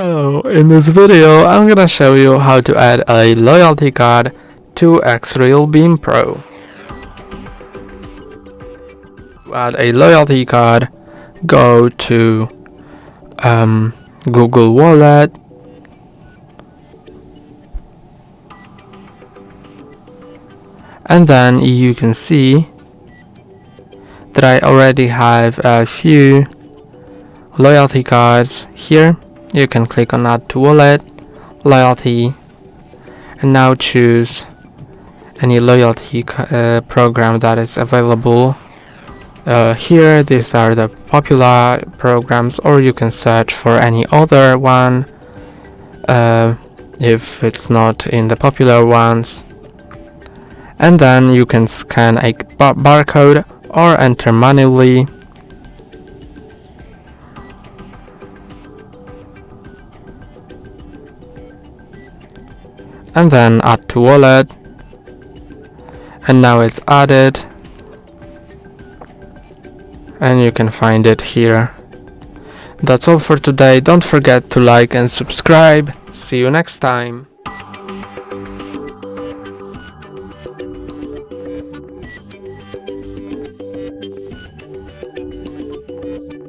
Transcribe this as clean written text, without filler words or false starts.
Hello, in this video I'm gonna show you how to add a loyalty card to Xreal Beam Pro. To add a loyalty card, go to Google Wallet, and then you can see that I already have a few loyalty cards here. You can click on Add to Wallet, Loyalty, and now choose any loyalty program that is available. Here, these are the popular programs, or you can search for any other one if it's not in the popular ones. And then you can scan a barcode or enter manually. And then add to wallet, and now it's added, and you can find it here. That's all for today. Don't forget to like and subscribe. See you next time.